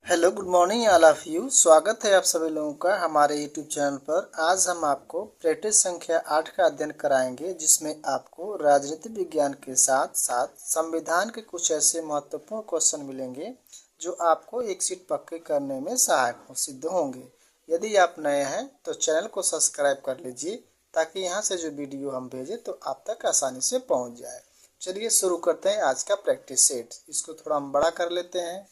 Hello good morning all of you. स्वागत है आप सभी लोगों का हमारे यूट्यूब चैनल पर। आज हम आपको प्रैक्टिस संख्या 8 का अध्ययन कराएंगे, जिसमें आपको राजनीति विज्ञान के साथ साथ संविधान के कुछ ऐसे महत्वपूर्ण क्वेश्चन मिलेंगे जो आपको एक सीट पक्के करने में सहायक सिद्ध होंगे। यदि आप नए हैं तो चैनल को सब्सक्राइब कर लीजिए ताकि यहाँ से जो वीडियो हम भेजें तो आप तक आसानी से पहुँच जाए। चलिए शुरू करते हैं आज का प्रैक्टिस सेट। इसको थोड़ा हम बड़ा कर लेते हैं।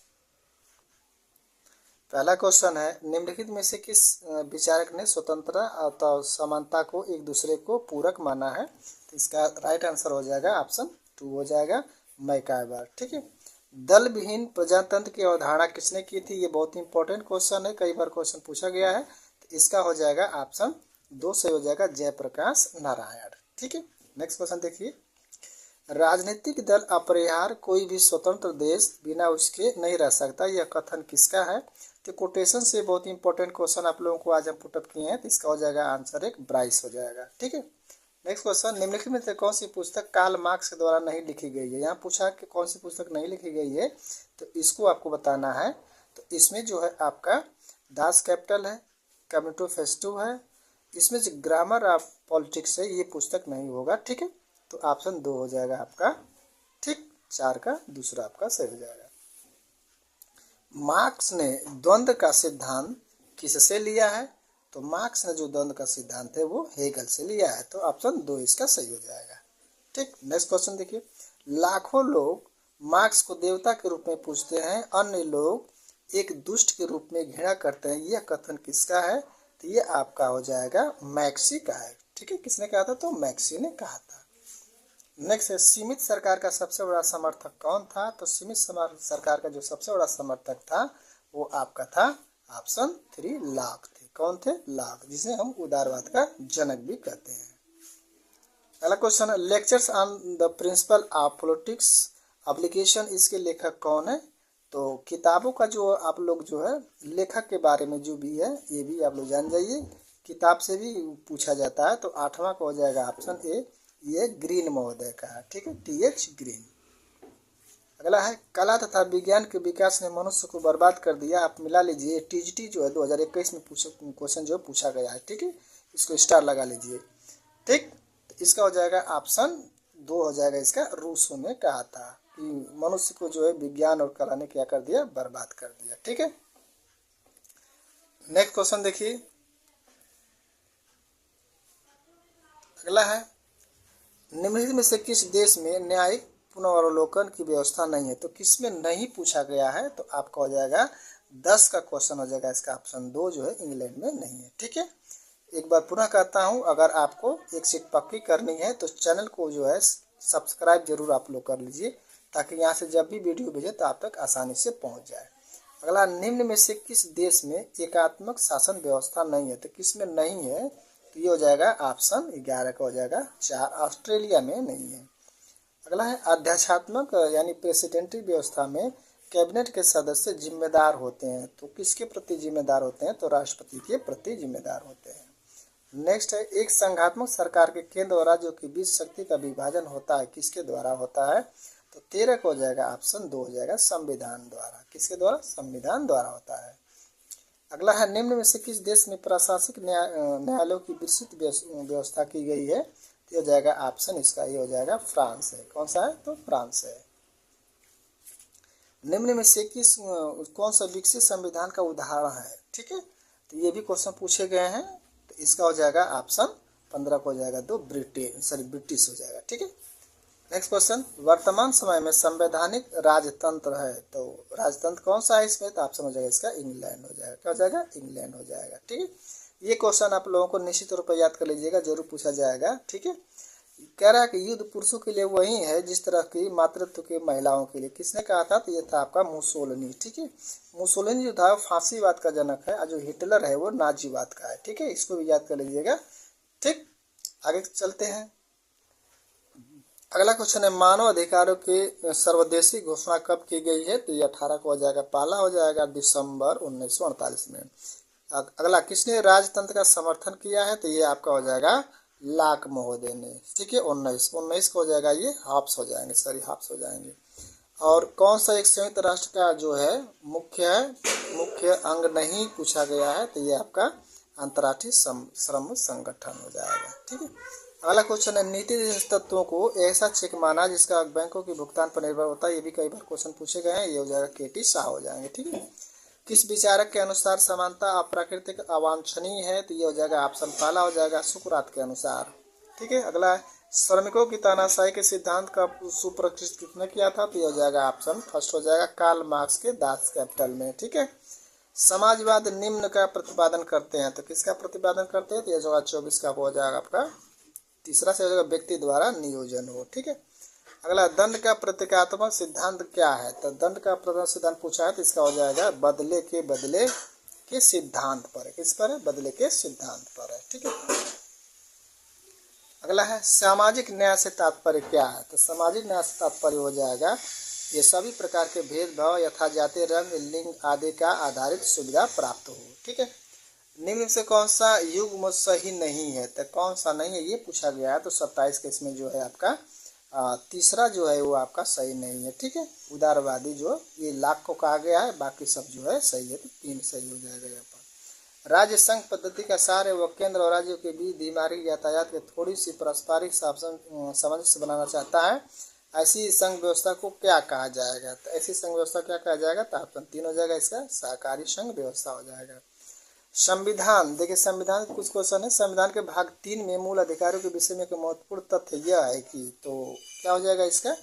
पहला क्वेश्चन है, निम्नलिखित में से किस विचारक ने स्वतंत्रता और समानता को एक दूसरे को पूरक माना है? तो इसका राइट आंसर हो जाएगा ऑप्शन 2 हो जाएगा, मैकाइवर। ठीक है। दल विहीन प्रजातंत्र की अवधारणा किसने की थी? ये बहुत इंपॉर्टेंट क्वेश्चन है, कई बार क्वेश्चन पूछा गया है। तो इसका हो जाएगा ऑप्शन 2 से हो जाएगा, जयप्रकाश नारायण। ठीक है। नेक्स्ट क्वेश्चन देखिए, राजनीतिक दल अपरिहार्य कोई भी स्वतंत्र देश बिना उसके नहीं रह सकता, यह कथन किसका है? तो कोटेशन से बहुत इंपॉर्टेंट क्वेश्चन आप लोगों को आज हम पुटअप किए हैं। तो इसका हो जाएगा आंसर एक ब्राइस हो जाएगा। ठीक है। नेक्स्ट क्वेश्चन, निम्नलिखित में से कौन सी पुस्तक कार्ल मार्क्स के द्वारा नहीं लिखी गई है? यहाँ पूछा कि कौन सी पुस्तक नहीं लिखी गई है, तो इसको आपको बताना है। तो इसमें जो है आपका दास कैपिटल है, कैमिटोफेस्टो है, इसमें जो ग्रामर ऑफ पॉलिटिक्स है ये पुस्तक नहीं होगा। ठीक है। तो ऑप्शन 2 हो जाएगा आपका। ठीक, 4 का दूसरा आपका सही हो जाएगा। मार्क्स ने द्वंद्व का सिद्धांत किससे लिया है? तो मार्क्स ने जो द्वंद्व का सिद्धांत है वो हेगल से लिया है। तो ऑप्शन 2 इसका सही हो जाएगा। ठीक। नेक्स्ट क्वेश्चन देखिए, लाखों लोग मार्क्स को देवता के रूप में पूजते हैं, अन्य लोग एक दुष्ट के रूप में घृणा करते हैं, यह कथन किसका है? तो ये आपका हो जाएगा मैक्सी का है। ठीक है। किसने कहा था? तो मैक्सी ने कहा था। नेक्स्ट है, सीमित सरकार का सबसे बड़ा समर्थक कौन था? तो सीमित सरकार का जो सबसे बड़ा समर्थक था वो आपका था ऑप्शन 3, लॉक थे। कौन थे? लॉक, जिसे हम उदारवाद का जनक भी कहते हैं। अगला क्वेश्चन है, lectures on the principle of politics application, इसके लेखक कौन है? तो किताबों का जो आप लोग जो है लेखक के बारे में जो भी है ये भी आप लोग जान जाइए, किताब से भी पूछा जाता है। तो 8वां का हो जाएगा ऑप्शन ए, ये ग्रीन महोदय का है। ठीक है, TH ग्रीन। अगला है, कला तथा विज्ञान के विकास ने मनुष्य को बर्बाद कर दिया। आप मिला लीजिए, TGT जो है 2021 में क्वेश्चन जो पूछा गया है। ठीक है, इसको स्टार लगा लीजिए। ठीक, तो इसका हो जाएगा ऑप्शन 2 हो जाएगा, इसका रूसो ने कहा था कि मनुष्य को जो है विज्ञान और कला ने क्या कर दिया? बर्बाद कर दिया। ठीक है। नेक्स्ट क्वेश्चन देखिए, अगला है, निम्नलिखित में से किस देश में न्यायिक पुनरावलोकन की व्यवस्था नहीं है? तो किसमें नहीं पूछा गया है? तो आपका हो जाएगा 10 का क्वेश्चन हो जाएगा, इसका ऑप्शन 2 जो है, इंग्लैंड में नहीं है। ठीक है। एक बार पुनः कहता हूं, अगर आपको एक सीट पक्की करनी है तो चैनल को जो है सब्सक्राइब जरूर आप लोग कर लीजिए ताकि यहाँ से जब भी वीडियो भेजे तो आप तक आसानी से पहुँच जाए। अगला, निम्न में से किस देश में एकात्मक शासन व्यवस्था नहीं है? तो किसमें नहीं है? तो ये हो जाएगा ऑप्शन 11 का हो जाएगा 4, ऑस्ट्रेलिया में नहीं है। अगला है, अध्यक्षात्मक यानी प्रेसिडेंटरी व्यवस्था में कैबिनेट के सदस्य जिम्मेदार होते हैं। तो किसके प्रति जिम्मेदार होते हैं? तो राष्ट्रपति के प्रति जिम्मेदार होते हैं। नेक्स्ट है, एक संघात्मक सरकार के केंद्र और राज्यों के बीच शक्ति का विभाजन होता है, किसके द्वारा होता है? तो 13 का हो जाएगा ऑप्शन 2 हो जाएगा, संविधान द्वारा। किसके द्वारा? संविधान द्वारा होता है। अगला है, निम्न में से किस देश में प्रशासनिक न्यायालयों की विस्तृत व्यवस्था की गई है? तो हो जाएगा ऑप्शन इसका ये हो जाएगा फ्रांस है। कौन सा है? तो फ्रांस है। निम्न में से किस कौन सा विकसित संविधान का उदाहरण है? ठीक है, तो ये भी क्वेश्चन पूछे गए हैं। तो इसका हो जाएगा ऑप्शन 15 को हो जाएगा, तो ब्रिटिश हो जाएगा। ठीक है। नेक्स्ट क्वेश्चन, वर्तमान समय में संवैधानिक राजतंत्र है, तो राजतंत्र कौन सा है इसमें? तो ऑप्शन हो जाएगा इसका इंग्लैंड हो जाएगा। क्या हो जाएगा? इंग्लैंड हो जाएगा। ठीक है, ये क्वेश्चन आप लोगों को निश्चित तौर पर याद कर लीजिएगा, जरूर पूछा जाएगा। ठीक है, कह रहा है कि युद्ध पुरुषों के लिए वही है जिस तरह की मातृत्व के महिलाओं के लिए। किसने कहा था? तो ये था आपका मुसोलिनी। ठीक है, मुसोलिनी जो था फांसीवाद का जनक है और जो हिटलर है वो नाजीवाद का है। ठीक है, इसको भी याद कर लीजिएगा। ठीक, आगे चलते हैं। अगला क्वेश्चन है, मानव अधिकारों के सर्वदेशी घोषणा कब की गई है? तो ये 18 को हो जाएगा, पहला हो जाएगा दिसंबर 1948 में। अगला, किसने राजतंत्र का समर्थन किया है? तो ये आपका हो जाएगा लाक महोदय ने। ठीक है, 19 को हो जाएगा, ये हाफ्स हो जाएंगे, सॉरी हाफ्स हो जाएंगे। और कौन सा एक संयुक्त राष्ट्र का जो है मुख्य अंग नहीं पूछा गया है, तो ये आपका अंतर्राष्ट्रीय श्रम संगठन हो जाएगा। ठीक है, अगला क्वेश्चन है नीति निर्देशक तत्वों को ऐसा चेक माना जिसका बैंकों के भुगतान पर निर्भर होता है। ये भी कई बार क्वेश्चन पूछे गए हैं, ये हो जाएगा केटी शाह हो जाएंगे। ठीक है, किस विचारक के अनुसार समानता अप्राकृतिक अवांछनीय है, तो ये हो जाएगा ऑप्शन पहला हो जाएगा सुकरात के अनुसार। ठीक है, अगला श्रमिकों की तानाशाही के सिद्धांत का सुप्रतिष्ठित किसने किया था, तो ये हो जाएगा ऑप्शन फर्स्ट हो जाएगा कार्ल मार्क्स के दास कैपिटल में। ठीक है, समाजवाद निम्न का प्रतिपादन करते हैं, तो किसका प्रतिपादन करते हैं, तो ये जो 24 का हो जाएगा आपका तीसरा से हो जाएगा व्यक्ति द्वारा नियोजन हो। ठीक है, अगला दंड का प्रतीकात्मक सिद्धांत क्या है, तो दंड का प्रथम सिद्धांत पूछा है, तो इसका हो जाएगा बदले के सिद्धांत पर है। किस पर है, बदले के सिद्धांत पर है। ठीक है, अगला है सामाजिक न्याय से तात्पर्य क्या है, तो सामाजिक न्याय से तात्पर्य हो जाएगा ये सभी प्रकार के भेदभाव यथा जाति रंग लिंग आदि का आधारित सुविधा प्राप्त हो। ठीक है, निम्न से कौन सा युग्म सही नहीं है, तो कौन सा नहीं है ये पूछा गया है, तो 27 के इसमें जो है आपका तीसरा जो है वो आपका सही नहीं है। ठीक है, उदारवादी जो ये लाख को कहा गया है, बाकी सब जो है सही है, तो 3 सही हो जाएगा यहाँ पर। राज्य संघ पद्धति का सार है वो केंद्र और राज्यों के बीच द्विमार्गी यातायात के थोड़ी सी पारस्परिक सामंजस्य बनाना चाहता है। ऐसी संघ व्यवस्था को क्या कहा जाएगा, तो ऐसी संघ व्यवस्था क्या कहा जाएगा, तो ऑप्शन 3 हो जाएगा इसका सहकारी संघ व्यवस्था हो जाएगा। संविधान देखिए, संविधान कुछ क्वेश्चन है, संविधान के भाग 3 में मूल अधिकारों के विषय में एक महत्वपूर्ण तथ्य यह है कि, तो क्या हो जाएगा इसका,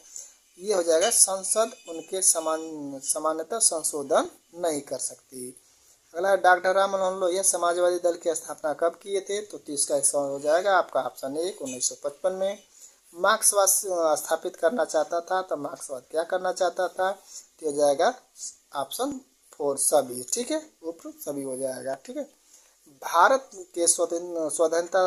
ये हो जाएगा संसद उनके सामान्यतः संशोधन नहीं कर सकती। अगला डॉक्टर राम मनोहर लोहिया समाजवादी दल की स्थापना कब किए थे, तो 30 का इसका हो जाएगा आपका ऑप्शन 1 1955 में। मार्क्सवाद स्थापित करना चाहता था, तो मार्क्सवाद क्या करना चाहता था, तो हो जाएगा ऑप्शन 4 सभी। ठीक है, उपरोक्त सभी हो जाएगा। ठीक है, भारत के स्वतंत्रता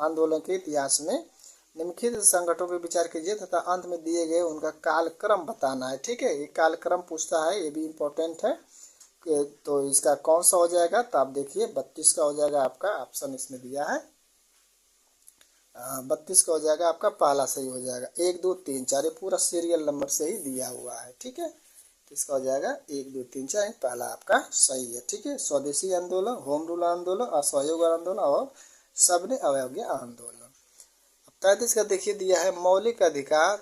आंदोलन के इतिहास में निम्नलिखित संगठनों के विचार कीजिए तथा अंत में दिए गए उनका कालक्रम बताना है। ठीक है, ये कालक्रम पूछता है, ये भी इम्पोर्टेंट है, तो इसका कौन सा हो जाएगा, तो आप देखिए 32 का हो जाएगा आपका ऑप्शन इसमें दिया है 32 का हो जाएगा आपका पहला सही हो जाएगा। 1 2 3 4 ये पूरा सीरियल नंबर से ही दिया हुआ है। ठीक है, तो इसका हो जाएगा 1 2 3 4 पहला आपका सही है। ठीक है, स्वदेशी आंदोलन, होम रूल आंदोलन, असहयोग आंदोलन और सबने अवज्ञा आंदोलन। अब 33 का देखिए दिया है मौलिक अधिकार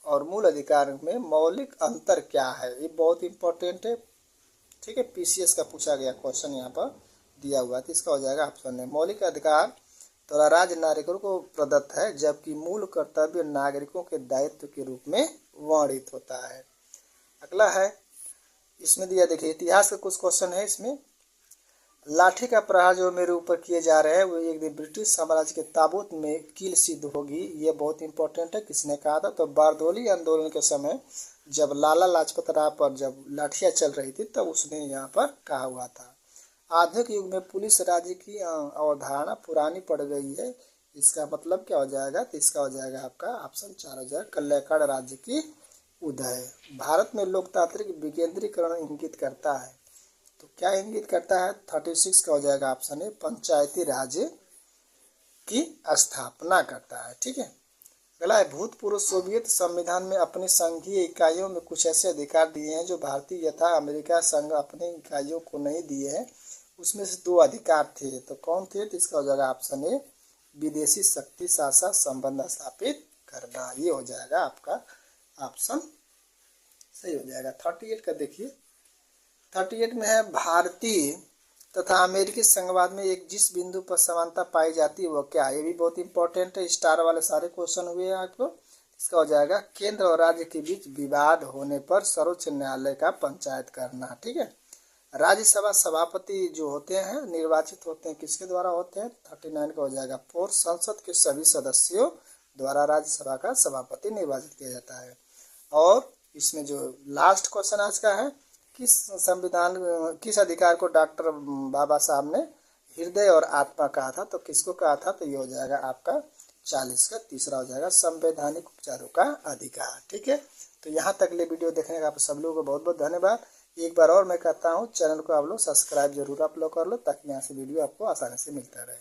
और मूल अधिकार में मौलिक अंतर क्या है, ये बहुत इंपॉर्टेंट है। ठीक है, पीसीएस का पूछा गया क्वेश्चन यहाँ पर दिया हुआ है, तो इसका हो जाएगा ऑप्शन है मौलिक अधिकार तो राज्य नागरिकों को प्रदत्त है, जबकि मूल कर्तव्य नागरिकों के दायित्व के रूप में वर्णित होता है। अगला है इसमें दिया देखिए इतिहास का कुछ क्वेश्चन है इसमें। लाठी का प्रहार जो मेरे ऊपर किए जा रहे हैं वो एक दिन ब्रिटिश साम्राज्य के ताबूत में कील सिद्ध होगी, ये बहुत इंपॉर्टेंट है। किसने कहा था, तो बारदोली आंदोलन के समय जब लाला लाजपत राय पर जब लाठियां चल रही थी तब उसने यहाँ पर कहा हुआ था। आधुनिक युग में पुलिस राज्य की अवधारणा पुरानी पड़ गई है, इसका मतलब क्या हो जाएगा, तो इसका हो जाएगा आपका ऑप्शन 4 हो जाएगा कल्याण राज्य की उदय। भारत में लोकतांत्रिक विकेंद्रीकरण इंगित करता है, तो क्या इंगित करता है, 36 का हो जाएगा ऑप्शन है पंचायती राज की स्थापना करता है। ठीक है, अगला है भूतपूर्व सोवियत संविधान में अपनी संघीय इकाइयों में कुछ ऐसे अधिकार दिए हैं जो भारतीय यथा अमेरिका संघ अपने इकाइयों को नहीं दिए हैं, उसमें से 2 अधिकार थे, तो कौन थे, तो इसका हो जाएगा ऑप्शन ए विदेशी शक्ति साथ संबंध स्थापित करना, ये हो जाएगा आपका ऑप्शन सही हो जाएगा। 38 का देखिए 38 में है भारतीय तथा अमेरिकी संघवाद में एक जिस बिंदु पर समानता पाई जाती है वो क्या, ये भी बहुत इंपॉर्टेंट है, स्टार वाले सारे क्वेश्चन हुए हैं आपको। इसका हो जाएगा केंद्र और राज्य के बीच विवाद होने पर सर्वोच्च न्यायालय का पंचायत करना। ठीक है, राज्यसभा सभापति जो होते हैं निर्वाचित होते हैं किसके द्वारा होते हैं, 39 का हो जाएगा 4 संसद के सभी सदस्यों द्वारा राज्यसभा का सभापति निर्वाचित किया जाता है। और इसमें जो लास्ट क्वेश्चन आज का है, किस अधिकार को डॉक्टर बाबा साहब ने हृदय और आत्मा कहा था, तो किसको कहा था, तो ये हो जाएगा आपका 40 का तीसरा हो जाएगा संवैधानिक उपचारों का अधिकार। ठीक है, तो यहाँ तक ले वीडियो देखने का आप सब लोगों को बहुत बहुत धन्यवाद। एक बार और मैं कहता हूँ चैनल को आप लोग सब्सक्राइब जरूर आप लोग कर लो ताकि यहाँ से वीडियो आपको आसानी से मिलता रहे।